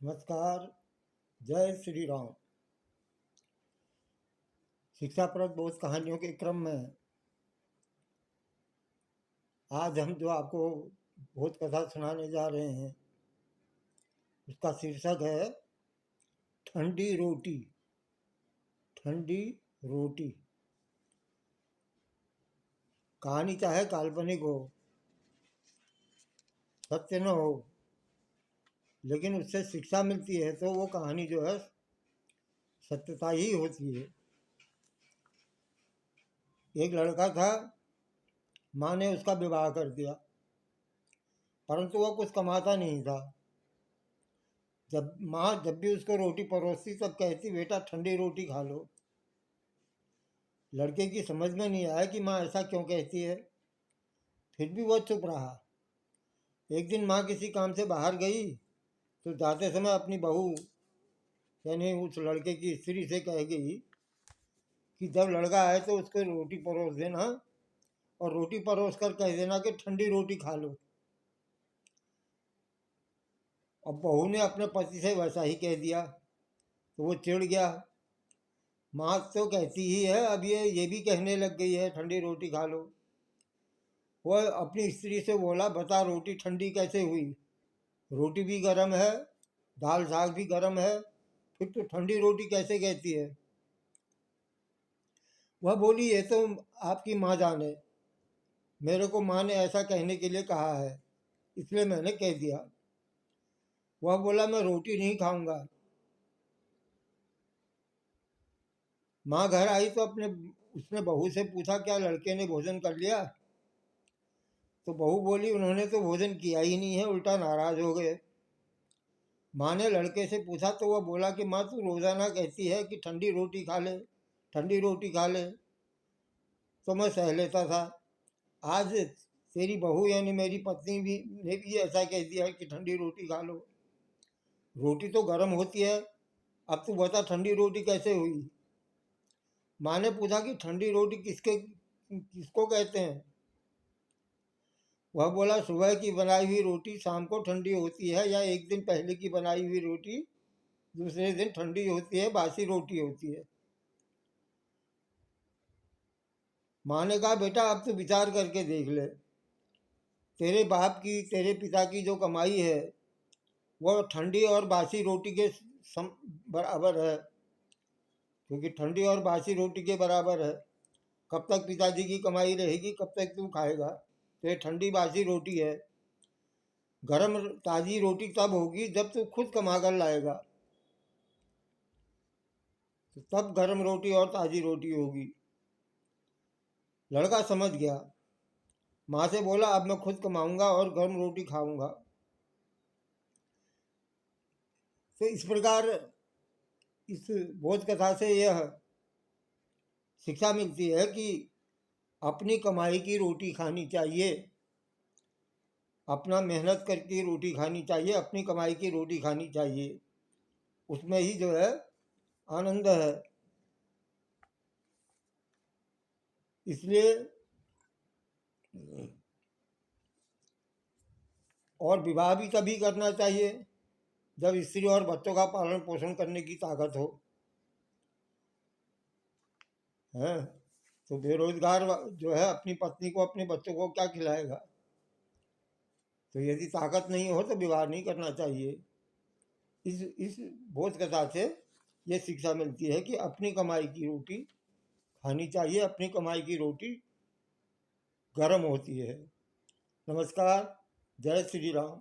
नमस्कार। जय श्री राम। शिक्षाप्रद बोध कहानियों के क्रम में आज हम जो आपको बोध कथा सुनाने जा रहे हैं उसका शीर्षक है ठंडी रोटी। ठंडी रोटी। कहानी चाहे काल्पनिक हो, सत्य न हो, लेकिन उससे शिक्षा मिलती है तो वो कहानी जो है सत्यता ही होती है। एक लड़का था, माँ ने उसका विवाह कर दिया, परंतु वह कुछ कमाता नहीं था। जब भी उसको रोटी परोसती तब कहती, बेटा ठंडी रोटी खा लो। लड़के की समझ में नहीं आया कि माँ ऐसा क्यों कहती है, फिर भी वह चुप रहा। एक दिन माँ किसी काम से बाहर गई तो जाते समय अपनी बहू यानी उस लड़के की स्त्री से कह गई कि जब लड़का आए तो उसको रोटी परोस देना और रोटी परोस कर कह देना कि ठंडी रोटी खा लो। अब बहू ने अपने पति से वैसा ही कह दिया तो वो चिढ़ गया। माँ तो कहती ही है, अब ये भी कहने लग गई है ठंडी रोटी खा लो। वह अपनी स्त्री से बोला, बता रोटी ठंडी कैसे हुई? रोटी भी गर्म है, दाल साग भी गर्म है, फिर तो ठंडी रोटी कैसे कहती है? वह बोली, ये तो आपकी माँ जाने, मेरे को माँ ने ऐसा कहने के लिए कहा है इसलिए मैंने कह दिया। वह बोला, मैं रोटी नहीं खाऊंगा। माँ घर आई तो उसने बहू से पूछा, क्या लड़के ने भोजन कर लिया? तो बहू बोली, उन्होंने तो भोजन किया ही नहीं है, उल्टा नाराज हो गए। माँ ने लड़के से पूछा तो वह बोला कि माँ तू रोजाना कहती है कि ठंडी रोटी खा ले, ठंडी रोटी खा ले, तो मैं सह लेता था। आज तेरी बहू यानी मेरी पत्नी भी ने भी ऐसा कह दिया कि ठंडी रोटी खा लो। रोटी तो गर्म होती है, अब तू बता ठंडी रोटी कैसे हुई? माँ ने पूछा कि ठंडी रोटी किसको कहते हैं? वह बोला, सुबह की बनाई हुई रोटी शाम को ठंडी होती है, या एक दिन पहले की बनाई हुई रोटी दूसरे दिन ठंडी होती है, बासी रोटी होती है। माँ ने कहा, बेटा अब तो विचार करके देख ले, तेरे बाप की तेरे पिता की जो कमाई है वह ठंडी और बासी रोटी के बराबर है, क्योंकि ठंडी और बासी रोटी के बराबर है। कब तक पिताजी की कमाई रहेगी, कब तक तू खाएगा? तो ये ठंडी बासी रोटी है। गरम ताजी रोटी तब होगी जब तू खुद कमा कर लाएगा, तो तब गरम रोटी और ताजी रोटी होगी। लड़का समझ गया, माँ से बोला, अब मैं खुद कमाऊंगा और गर्म रोटी खाऊंगा। तो इस प्रकार इस बोध कथा से यह शिक्षा मिलती है कि अपनी कमाई की रोटी खानी चाहिए, अपना मेहनत करके रोटी खानी चाहिए, अपनी कमाई की रोटी खानी चाहिए, उसमें ही जो है आनंद है। इसलिए और विवाह भी तभी करना चाहिए जब स्त्री और बच्चों का पालन पोषण करने की ताकत हो। है तो बेरोजगार जो है अपनी पत्नी को अपने बच्चों को क्या खिलाएगा? तो यदि ताकत नहीं हो तो विवाह नहीं करना चाहिए। इस बोध कथा से ये शिक्षा मिलती है कि अपनी कमाई की रोटी खानी चाहिए, अपनी कमाई की रोटी गर्म होती है। नमस्कार। जय श्री राम।